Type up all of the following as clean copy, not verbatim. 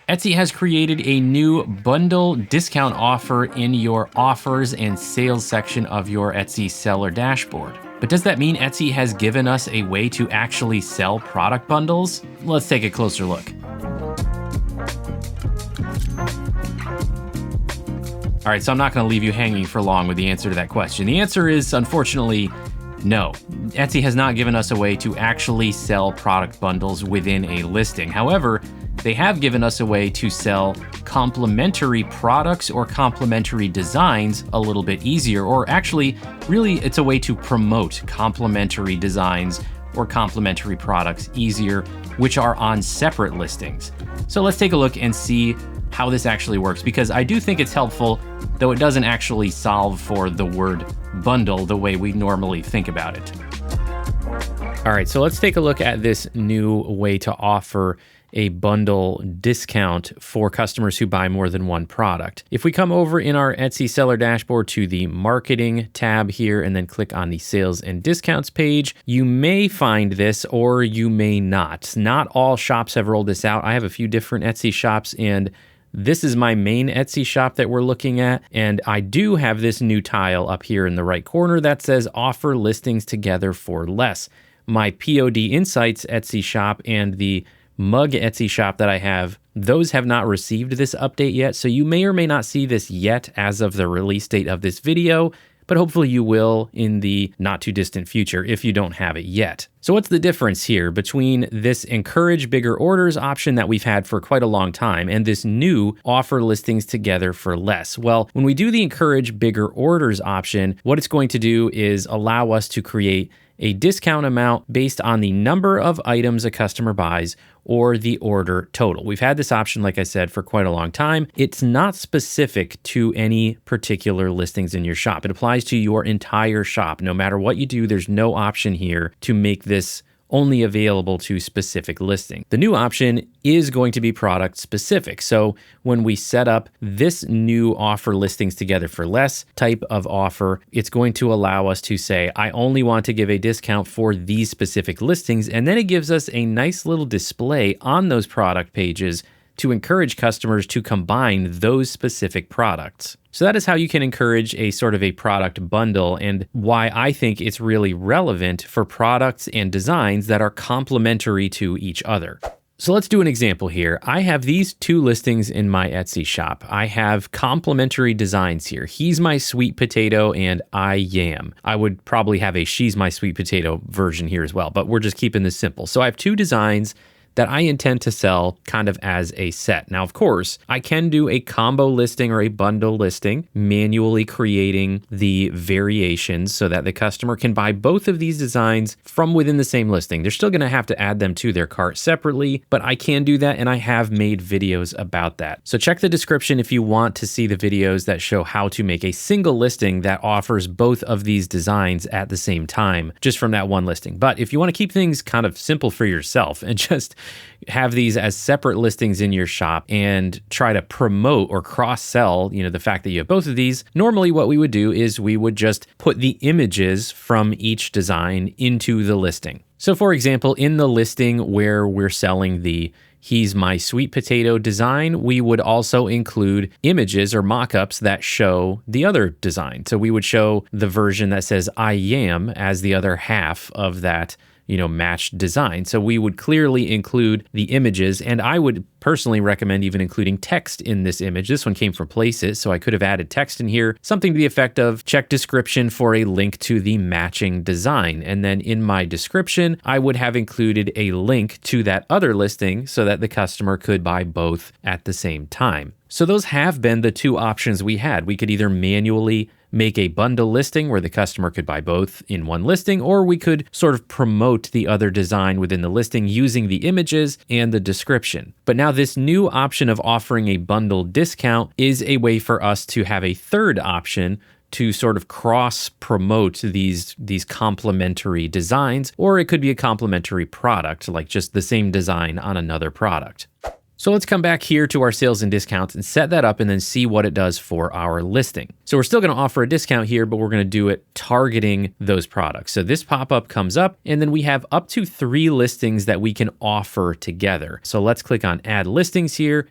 Etsy has created a new bundle discount offer in your offers and sales section of your Etsy seller dashboard. But does that mean Etsy has given us a way to actually sell product bundles? Let's take a closer look. All right, so I'm not going to leave you hanging for long with the answer to that question. The answer is, unfortunately, no. Etsy has not given us a way to actually sell product bundles within a listing. However, they have given us a way to sell complementary products or complementary designs a little bit easier, or actually, really, it's a way to promote complementary designs or complementary products easier, which are on separate listings. So let's take a look and see how this actually works, because I do think it's helpful, though it doesn't actually solve for the word bundle the way we normally think about it. All right, so let's take a look at this new way to offer a bundle discount for customers who buy more than one product. If we come over in our Etsy seller dashboard to the marketing tab here and then click on the sales and discounts page, you may find this or you may not. Not all shops have rolled this out. I have a few different Etsy shops, and this is my main Etsy shop that we're looking at, and I do have this new tile up here in the right corner that says offer listings together for less. My POD Insights Etsy shop and the Mug Etsy shop that I have, those have not received this update yet, so you may or may not see this yet as of the release date of this video, but hopefully you will in the not too distant future if you don't have it yet. So what's the difference here between this encourage bigger orders option that we've had for quite a long time and this new offer listings together for less? Well, when we do the encourage bigger orders option, what it's going to do is allow us to create a discount amount based on the number of items a customer buys or the order total. We've had this option, like I said, for quite a long time. It's not specific to any particular listings in your shop. It applies to your entire shop. No matter what you do, there's no option here to make this only available to specific listing. The new option is going to be product specific. So when we set up this new offer listings together for less type of offer, it's going to allow us to say, I only want to give a discount for these specific listings. And then it gives us a nice little display on those product pages to encourage customers to combine those specific products. So that is how you can encourage a sort of a product bundle, and why I think it's really relevant for products and designs that are complementary to each other. So let's do an example here. I have these two listings in my Etsy shop. I have complementary designs here. He's my sweet potato and I yam. I would probably have a she's my sweet potato version here as well, but we're just keeping this simple. So I have two designs that I intend to sell kind of as a set. Now, of course, I can do a combo listing or a bundle listing, manually creating the variations so that the customer can buy both of these designs from within the same listing. They're still going to have to add them to their cart separately, but I can do that, and I have made videos about that. So check the description if you want to see the videos that show how to make a single listing that offers both of these designs at the same time, just from that one listing. But if you want to keep things kind of simple for yourself and just have these as separate listings in your shop and try to promote or cross-sell, the fact that you have both of these, normally what we would do is we would just put the images from each design into the listing. So for example, in the listing where we're selling the He's My Sweet Potato design, we would also include images or mock-ups that show the other design. So we would show the version that says I Yam as the other half of that matched design. So we would clearly include the images, and I would personally recommend even including text in this image. This one came from Places, so I could have added text in here, something to the effect of check description for a link to the matching design. And then in my description, I would have included a link to that other listing so that the customer could buy both at the same time. So those have been the two options we had. We could either manually make a bundle listing where the customer could buy both in one listing, or we could sort of promote the other design within the listing using the images and the description. But now this new option of offering a bundle discount is a way for us to have a third option to sort of cross-promote these complementary designs, or it could be a complementary product, like just the same design on another product. So let's come back here to our sales and discounts and set that up and then see what it does for our listing. So we're still going to offer a discount here, but we're going to do it targeting those products. So this pop-up comes up, and then we have up to 3 listings that we can offer together. So let's click on Add Listings here.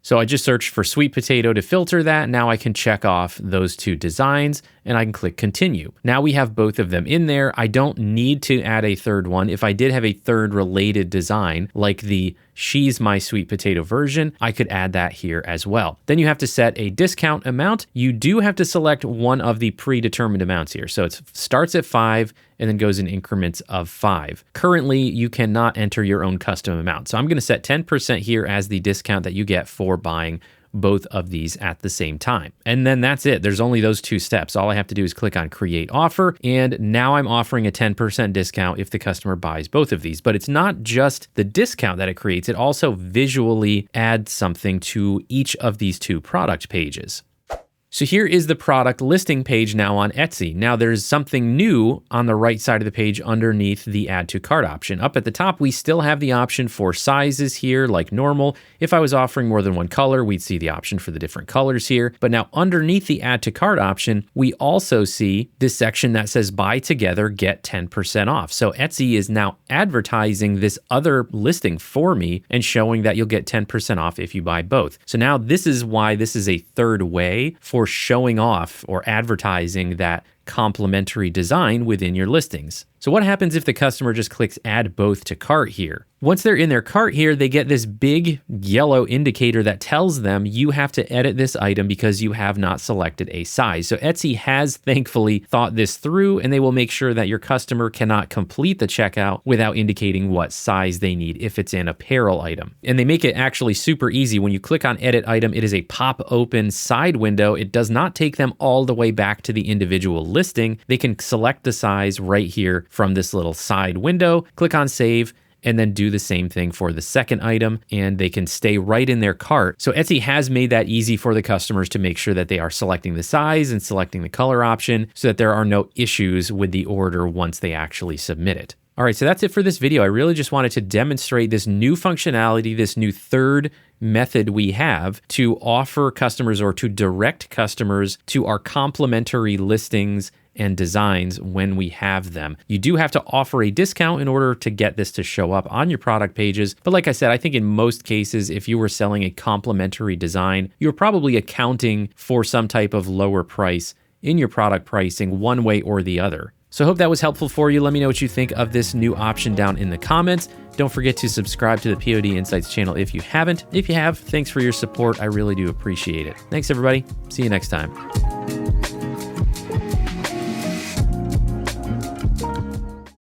So I just searched for sweet potato to filter that. Now I can check off those 2 designs and I can click continue. Now we have both of them in there. I don't need to add a third one. If I did have a third related design, like the She's My Sweet Potato version, I could add that here as well. Then you have to set a discount amount. You do have to select one of the predetermined amounts here. So it starts at 5 and then goes in increments of 5. Currently, you cannot enter your own custom amount. So I'm going to set 10% here as the discount that you get for buying both of these at the same time. And then that's it. There's only those 2 steps. All I have to do is click on create offer. And now I'm offering a 10% discount if the customer buys both of these. But it's not just the discount that it creates. It also visually adds something to each of these 2 product pages. So here is the product listing page now on Etsy. Now there's something new on the right side of the page underneath the add to cart option. Up at the top, we still have the option for sizes here like normal. If I was offering more than one color, we'd see the option for the different colors here. But now underneath the add to cart option, we also see this section that says buy together, get 10% off. So Etsy is now advertising this other listing for me and showing that you'll get 10% off if you buy both. So now this is why this is a third way for showing off or advertising that complementary design within your listings. So what happens if the customer just clicks add both to cart here? Once they're in their cart here, they get this big yellow indicator that tells them you have to edit this item because you have not selected a size. So Etsy has thankfully thought this through, and they will make sure that your customer cannot complete the checkout without indicating what size they need if it's an apparel item. And they make it actually super easy. When you click on edit item, it is a pop open side window. It does not take them all the way back to the individual listing. They can select the size right here from this little side window, click on save, and then do the same thing for the second item, and they can stay right in their cart. So Etsy has made that easy for the customers to make sure that they are selecting the size and selecting the color option so that there are no issues with the order once they actually submit it. All right, so that's it for this video. I really just wanted to demonstrate this new functionality, this new third method we have to offer customers or to direct customers to our complementary listings and designs when we have them. You do have to offer a discount in order to get this to show up on your product pages. But like I said, I think in most cases, if you were selling a complementary design, you're probably accounting for some type of lower price in your product pricing one way or the other. So I hope that was helpful for you. Let me know what you think of this new option down in the comments. Don't forget to subscribe to the POD Insights channel if you haven't. If you have, thanks for your support. I really do appreciate it. Thanks everybody. See you next time.